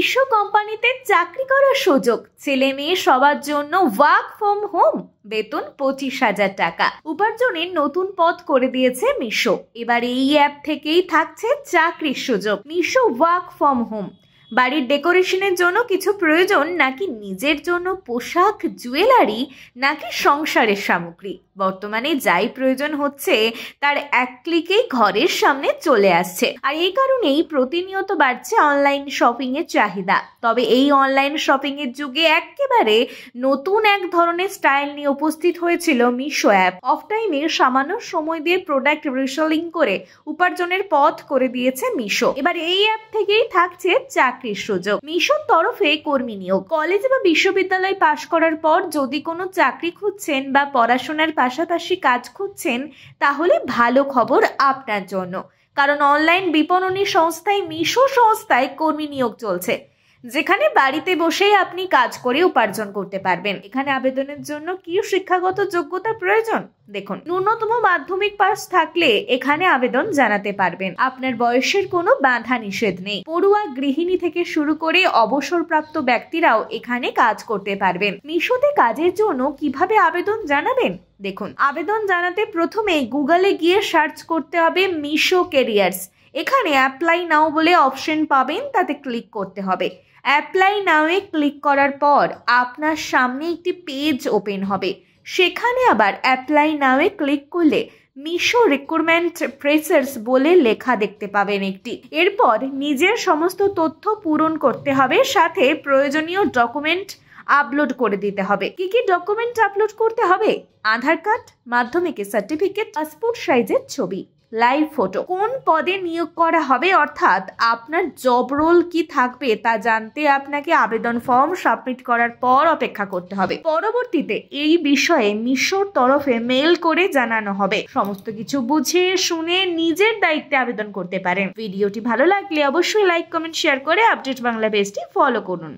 মিশো কোম্পানিতে চাকরি করার সুযোগ, ছেলে মেয়ে সবার জন্য ওয়ার্ক ফ্রম হোম, বেতন 25,000 টাকা। উপার্জনের নতুন পথ করে দিয়েছে মিশো। এবার এই অ্যাপ থেকেই থাকছে চাকরির সুযোগ। Meesho work from home. বাড়ির ডেকোরেশনের জন্য কিছু প্রয়োজন, নাকি নিজের জন্য পোশাক, জুয়েলারি, নাকি সংসারের সামগ্রী, বর্তমানে যাই প্রয়োজন হচ্ছে তার এক ক্লিকেই ঘরের সামনে চলে আসছে। আর এই কারণেই প্রতিনিয়ত বাড়ছে অনলাইন শপিং এর চাহিদা। তবে এই অনলাইন শপিং এর যুগে একেবারে নতুন এক ধরনের স্টাইল নিয়ে উপস্থিত হয়েছিল মিশো অ্যাপ। অফ টাইমে সামান্য সময় দিয়ে প্রোডাক্ট রিসেলিং করে উপার্জনের পথ করে দিয়েছে মিশো। এবার এই অ্যাপ থেকেই থাকছে চাকরির সুযোগ। মিশোর তরফে কর্মী নিয়োগ। কলেজ বা বিশ্ববিদ্যালয় পাশ করার পর যদি কোনো চাকরি খুঁজছেন বা পড়াশোনার পাশাপাশি কাজ খুঁজছেন, তাহলে ভালো খবর আপনার জন্য, কারণ অনলাইন বিপণনী সংস্থায় মিশো সংস্থায় কর্মী নিয়োগ চলছে, যেখানে বাড়িতে বসেই আপনি কাজ করে উপার্জন করতে পারবেন। এখানে আবেদনের জন্য কি শিক্ষাগত যোগ্যতার প্রয়োজন? দেখুন, ন্যূনতম মাধ্যমিক পাস থাকলে এখানে আবেদন জানাতে পারবেন। আপনার বয়সের কোনো বাধা নিষেধ নেই। পড়ুয়া, গৃহিণী থেকে শুরু করে অবসরপ্রাপ্ত ব্যক্তিরাও এখানে কাজ করতে পারবেন। মিশোতে কাজের জন্য কিভাবে আবেদন জানাবেন? দেখুন, আবেদন জানাতে প্রথমে গুগলে গিয়ে সার্চ করতে হবে মিশো ক্যারিয়ার্স। এখানে অ্যাপ্লাই নাও বলে অপশন পাবেন, তাতে ক্লিক করতে হবে। অ্যাপ্লাই নাওয়ে ক্লিক করার পর আপনার সামনে একটি পেজ ওপেন হবে। সেখানে আবার অ্যাপ্লাই নাওয়ে ক্লিক করলে মিশো রিক্রুটমেন্ট ফ্রেশার্স বলে লেখা দেখতে পাবেন একটি। এরপর নিজের সমস্ত তথ্য পূরণ করতে হবে, সাথে প্রয়োজনীয় ডকুমেন্ট আপলোড করে দিতে হবে। কি কি ডকুমেন্ট আপলোড করতে হবে? আধার কার্ড, মাধ্যমিকের সার্টিফিকেট, পাসপোর্ট সাইজের ছবি, লাইভ ফটো। কোন পদে নিয়োগ করা হবে, অর্থাৎ আপনার জব রোল কি থাকবে তা জানতে আপনাকে আবেদন ফর্ম সাবমিট করার পর অপেক্ষা করতে হবে। পরবর্তীতে এই বিষয়ে মিশোর তরফে মেইল করে জানানো হবে। সমস্ত কিছু বুঝে শুনে নিজের দায়িত্বে আবেদন করতে পারেন। ভিডিওটি ভালো লাগলে অবশ্যই লাইক, কমেন্ট, শেয়ার করে আপডেট বাংলা পেজটি ফলো করুন।